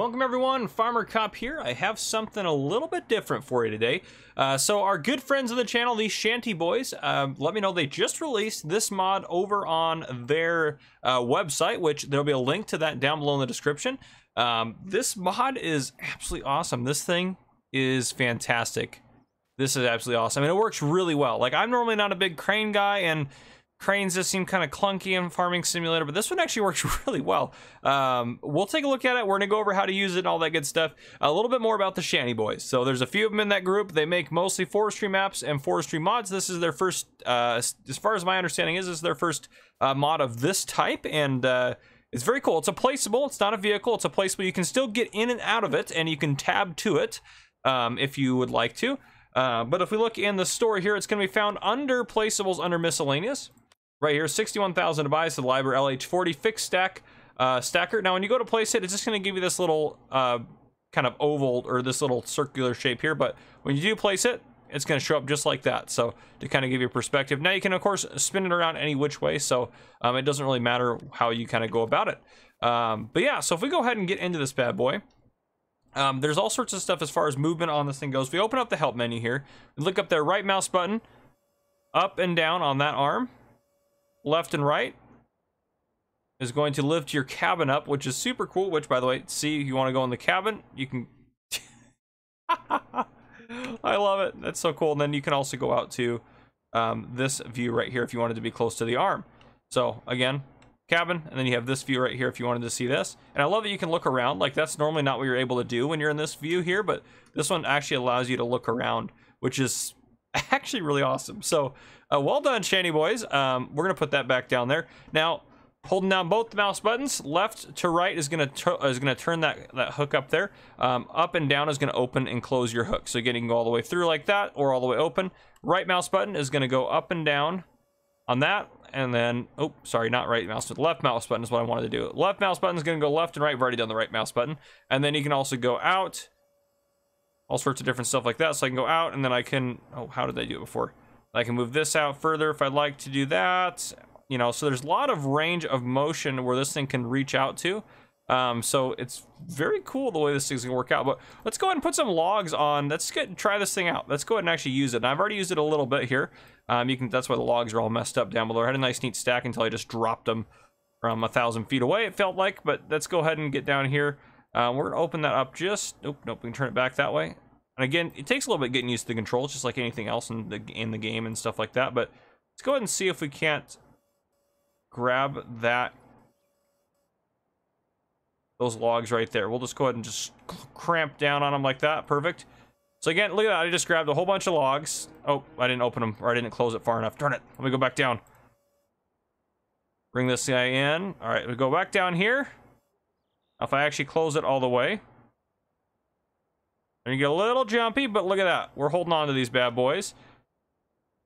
Welcome everyone, Farmer Cop here. I have something a little bit different for you today. So our good friends of the channel, these Shanty Boys, let me know they just released this mod over on their website, which there'll be a link to that down below in the description. This mod is absolutely awesome. This thing is fantastic. This is absolutely awesome. I mean, it works really well. Like, I'm normally not a big crane guy, and cranes just seem kind of clunky in Farming Simulator, but this one actually works really well. We'll take a look at it. We're gonna go over how to use it and all that good stuff. A little bit more about the Shanty Boys. So there's a few of them in that group. They make mostly forestry maps and forestry mods. This is their first, as far as my understanding is, this is their first mod of this type, and it's very cool. It's a placeable. It's not a vehicle. It's a placeable. You can still get in and out of it, and you can tab to it if you would like to. But if we look in the store here, it's going to be found under placeables, under miscellaneous. Right here, 61,000 to buy. So the Liber LH40 fixed stack stacker. Now, when you go to place it, it's just going to give you this little kind of oval or this little circular shape here. But when you do place it, it's going to show up just like that. So to kind of give you a perspective. Now you can of course spin it around any which way. So it doesn't really matter how you kind of go about it. But yeah, so if we go ahead and get into this bad boy. There's all sorts of stuff as far as movement on this thing goes. If we open up the help menu here, we look up there, right mouse button, up and down on that arm, left and right is going to lift your cabin up, which is super cool. Which, by the way, see, if you want to go in the cabin, you can. I love it. That's so cool. And then you can also go out to this view right here if you wanted to be close to the arm. So again, cabin, and then you have this view right here if you wanted to see this. And I love that you can look around. Like, that's normally not what you're able to do when you're in this view here, but this one actually allows you to look around, which is actually really awesome. So well done, Shanty Boys. We're gonna put that back down there. Now, holding down both the mouse buttons, left to right is gonna turn that hook up there. Up and down is gonna open and close your hook. So again, you can go all the way through like that, or all the way open. Right mouse button is gonna go up and down on that, and then, oh, sorry, not right mouse, but left mouse button is what I wanted to do. Left mouse button is gonna go left and right. I've already done the right mouse button, and then you can also go out. All sorts of different stuff like that. So I can go out, and then I can, oh, how did I do it before? I can move this out further if I'd like to do that. You know, so there's a lot of range of motion where this thing can reach out to. So it's very cool the way this thing's gonna work out. But let's go ahead and put some logs on. Let's try this thing out. Let's go ahead and actually use it. And I've already used it a little bit here. That's why the logs are all messed up down below. I had a nice neat stack until I just dropped them from 1,000 feet away, it felt like. But let's go ahead and get down here. We're gonna open that up just, nope, we can turn it back that way. And again, it takes a little bit getting used to the controls, just like anything else in the game and stuff like that. But let's go ahead and see if we can't grab those logs right there. We'll just go ahead and just cramp down on them like that. Perfect. So again, look at that. I just grabbed a whole bunch of logs. Oh, I didn't open them, or I didn't close it far enough. Darn it. Let me go back down. Bring this guy in. All right, we go back down here. Now, if I actually close it all the way, and you get a little jumpy, but look at that. We're holding on to these bad boys.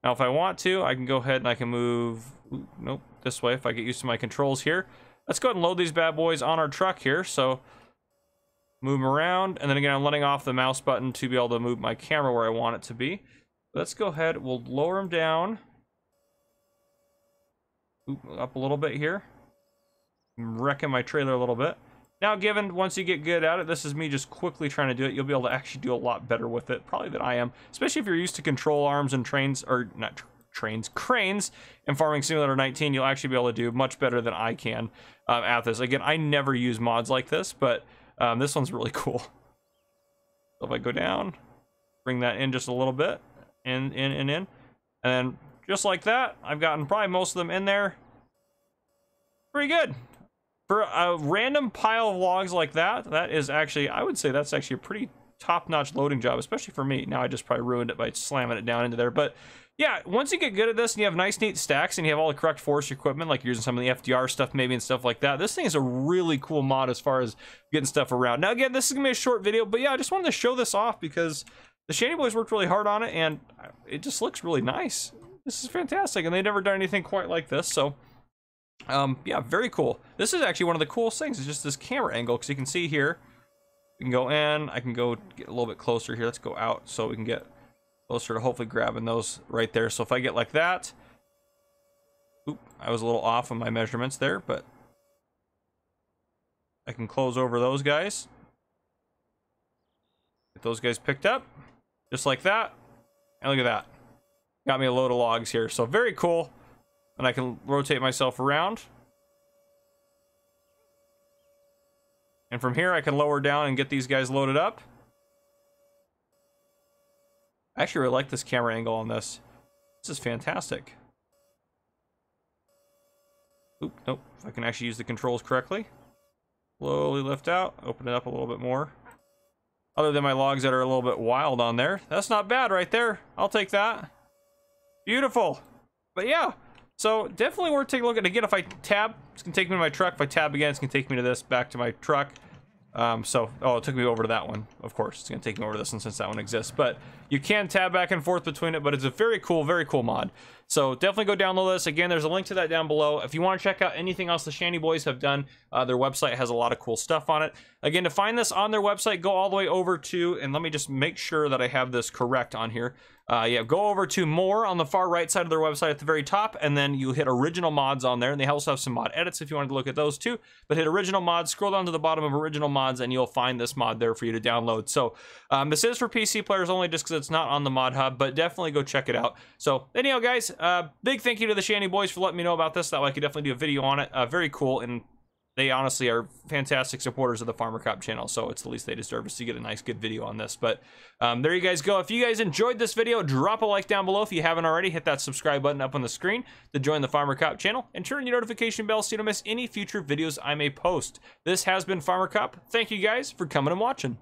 Now, if I want to, I can go ahead and I can move, ooh, nope, this way if I get used to my controls here. Let's go ahead and load these bad boys on our truck here. So, move them around. And then again, I'm letting off the mouse button to be able to move my camera where I want it to be. Let's go ahead. We'll lower them down. Ooh, up a little bit here. I'm wrecking my trailer a little bit. Now, given once you get good at it, this is me just quickly trying to do it, you'll be able to actually do a lot better with it, probably than I am. Especially if you're used to control arms and trains, or not trains, cranes in Farming Simulator 19, you'll actually be able to do much better than I can at this. Again, I never use mods like this, but this one's really cool. So if I go down, bring that in just a little bit, in, and then just like that, I've gotten probably most of them in there. Pretty good. For a random pile of logs like that, that is actually, I would say that's actually a pretty top-notch loading job, especially for me. Now I just probably ruined it by slamming it down into there. But yeah, once you get good at this and you have nice, neat stacks and you have all the correct forest equipment, like you're using some of the FDR stuff maybe and stuff like that, this thing is a really cool mod as far as getting stuff around. Now again, this is going to be a short video, but yeah, I just wanted to show this off because the Shanty Boys worked really hard on it and it just looks really nice. This is fantastic, and they've never done anything quite like this, so yeah, very cool. This is actually one of the coolest things, is just this camera angle, because you can see here, we can go in, I can go get a little bit closer here. Let's go out so we can get closer to hopefully grabbing those right there. So if I get like that, oop, I was a little off on my measurements there, but I can close over those guys. Get those guys picked up. Just like that. And look at that. Got me a load of logs here. So very cool. And I can rotate myself around. And from here I can lower down and get these guys loaded up. I actually really like this camera angle on this. This is fantastic. Oop, nope. If I can actually use the controls correctly. Slowly lift out. Open it up a little bit more. Other than my logs that are a little bit wild on there. That's not bad right there. I'll take that. Beautiful. But yeah. So definitely worth taking a look at. Again, if I tab, it's going to take me to my truck. If I tab again, it's going to take me to this, back to my truck. It took me over to that one. Of course, it's going to take me over to this one since that one exists. But you can tab back and forth between it, but it's a very cool mod. So definitely go download this. Again, there's a link to that down below. If you want to check out anything else the Shanty Boys have done, their website has a lot of cool stuff on it. Again, to find this on their website, go all the way over to, and let me just make sure that I have this correct on here. Yeah, go over to more on the far right side of their website at the very top, and then you hit original mods on there, and they also have some mod edits if you wanted to look at those too. But hit original mods, scroll down to the bottom of original mods, and you'll find this mod there for you to download. So this is for PC players only, just because it's not on the mod hub, but definitely go check it out. So anyhow, guys, big thank you to the Shanty Boys for letting me know about this. That way I could definitely do a video on it. Very cool, and they honestly are fantastic supporters of the Farmer Cop channel, so it's the least they deserve is to get a nice, good video on this. But there you guys go. If you guys enjoyed this video, drop a like down below. If you haven't already, hit that subscribe button up on the screen to join the Farmer Cop channel, and turn your notification bell so you don't miss any future videos I may post. This has been Farmer Cop. Thank you guys for coming and watching.